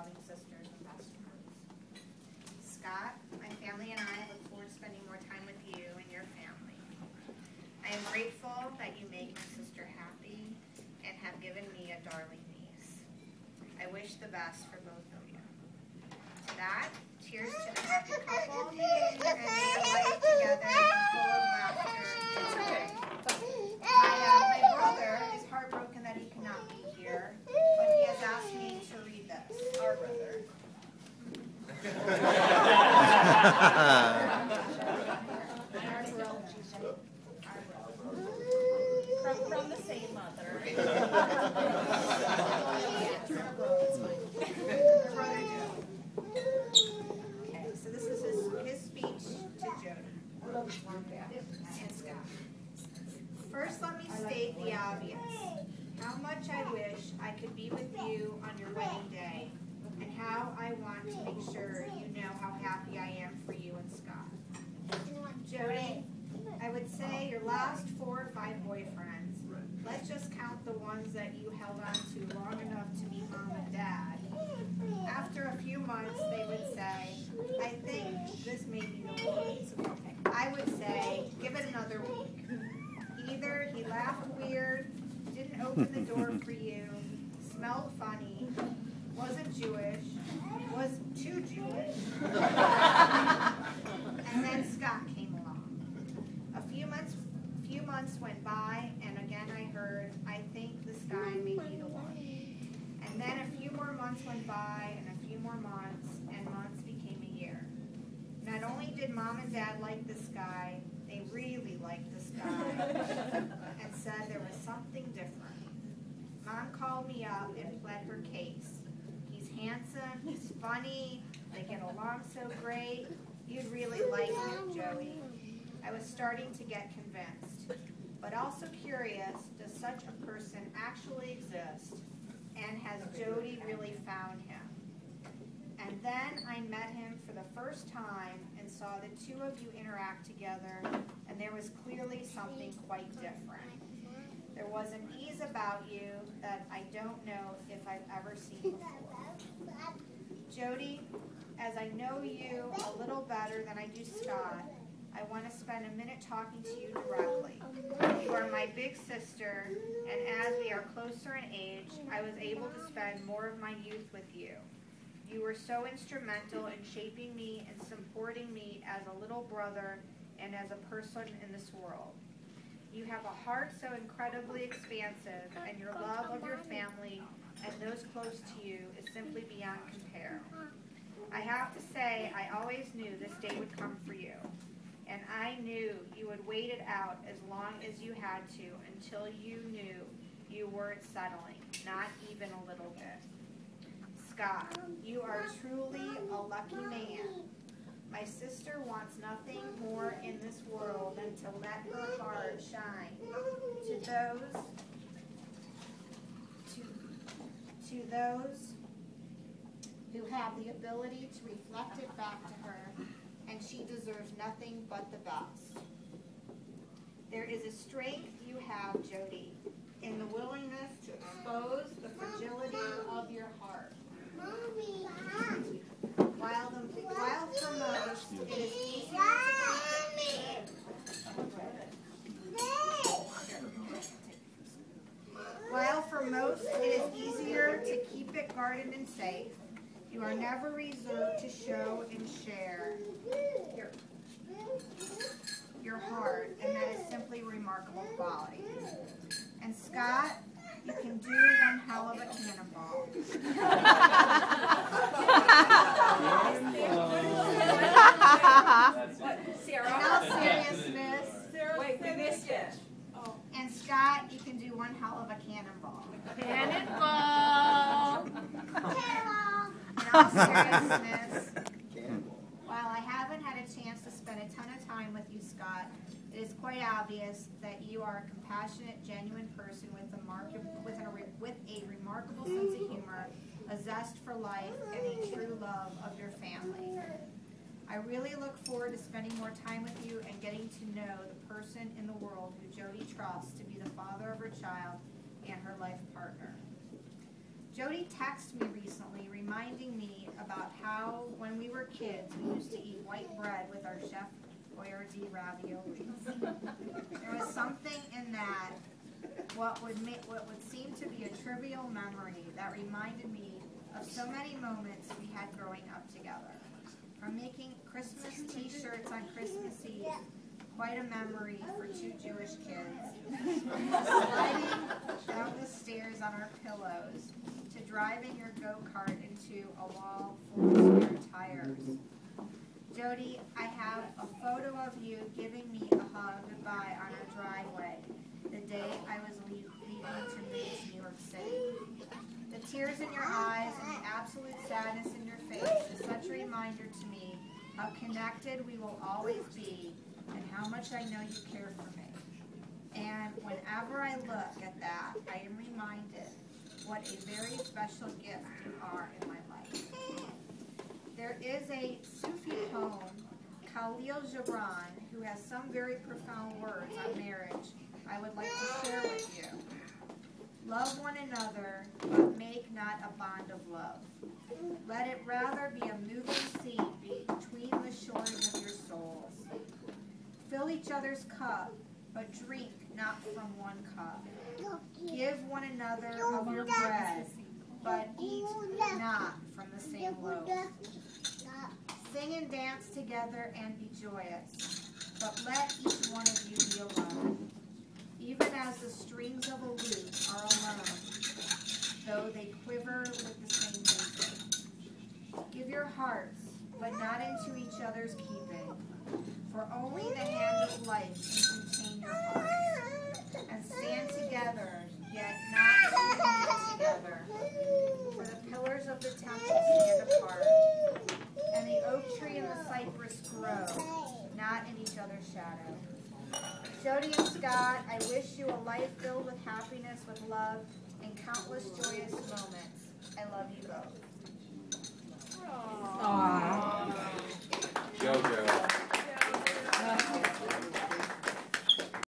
loving sisters and best friends. Scott, my family and I look forward to spending more time with you and your family. I am grateful that you make my sister happy and have given me a darling niece. I wish the best for both of you. To that, cheers to the happy couple, and may your life together be full of laughter and joy. My brother is heartbroken that he cannot be here, but he has asked me to read this. Our brother. From the same mother. Okay, so this is his speech to Jodi and Scott. First, let me state the obvious. How much I wish I could be with you on your wedding day, and how I want to make sure you know how happy I am for you and Scott. Jodi, I would say your last 4 or 5 boyfriends, let's just count the ones that you held on to long enough to meet Mom and Dad. After a few months, they would say, I think this may be the one. I would say, give it another week. Either he laughed weird, didn't open the door for you, smelled funny, wasn't Jewish, was too Jewish, and then Scott came along. A few months went by, and again I heard, I think this guy may be the one. And then a few more months went by, and a few more months, and months became a year. Not only did Mom and Dad like this guy, they really liked this guy, and said there was something different. Mom called me up and pled her case. He's handsome, he's funny, they get along so great, you'd really like him, Jodi. I was starting to get convinced, but also curious, does such a person actually exist? And has Jodi really found him? And then I met him for the first time and saw the two of you interact together, and there was clearly something quite different. There was an ease about you that I don't know if I've ever seen before. Jodi, as I know you a little better than I do Scott, I want to spend a minute talking to you directly. You are my big sister, and as we are closer in age, I was able to spend more of my youth with you. You were so instrumental in shaping me and supporting me as a little brother and as a person in this world. You have a heart so incredibly expansive, and your love of your family and those close to you is simply beyond compare. I have to say, I always knew this day would come for you. And I knew you would wait it out as long as you had to until you knew you weren't settling, not even a little bit. Scott, you are truly a lucky man. My sister wants nothing more in this world than to let her heart shine to those who have the ability to reflect it back to her, and she deserves nothing but the best. There is a strength you have, Jodi, in the willingness to expose the fragility of your heart. While for most it is easier to keep it guarded and safe, you are never reserved to show and share your heart, and that is simply remarkable quality. And Scott, you can do one hell of a cannonball. In all seriousness, wait, we missed it. And Scott, you can do one hell of a cannonball. Cannonball. In all seriousness, while I haven't had a chance to spend a ton of time with you, Scott, it is quite obvious that you are a compassionate, genuine person with a remarkable sense of humor, a zest for life, and a true love of your family. I really look forward to spending more time with you and getting to know the person in the world who Jodi trusts to be the father of her child and her life partner. Jodi texted me recently reminding me about how when we were kids we used to eat white bread with our Chef Boyardee raviolis. There was something in that, what would seem to be a trivial memory that reminded me of so many moments we had growing up together. From making Christmas t-shirts on Christmas Eve, quite a memory for two Jewish kids, sliding down the stairs on our pillows, to driving your go-kart into a wall full of spare tires. Jodi, I have a photo of you giving me a hug goodbye on our driveway the day I was leaving to move to New York City. The tears in your eyes and the absolute sadness in your face is such a reminder to me how connected we will always be and how much I know you care for me. And whenever I look at that, I am reminded what a very special gift you are in my life. There is a Sufi poem, Khalil Gibran, who has some very profound words on marriage I would like to share with you. Love one another, but make not a bond of love. Let it rather be a moving sea between the shores of your souls. Fill each other's cup, but drink not from one cup. Give one another of your bread, but eat not from the same loaf. Sing and dance together and be joyous, but let each one of you be alone, even as the strings of a lute are alone, though they quiver with the same music. Give your hearts, but not into each other's keeping, for only the hand of life can contain your hearts. And stand together, yet not united together, for the pillars of the temple stand apart, and the oak tree and the cypress grow, not in each other's shadow. Jodi and Scott, I wish you a life filled with happiness, with love, and countless joyous moments. I love you both. Aww.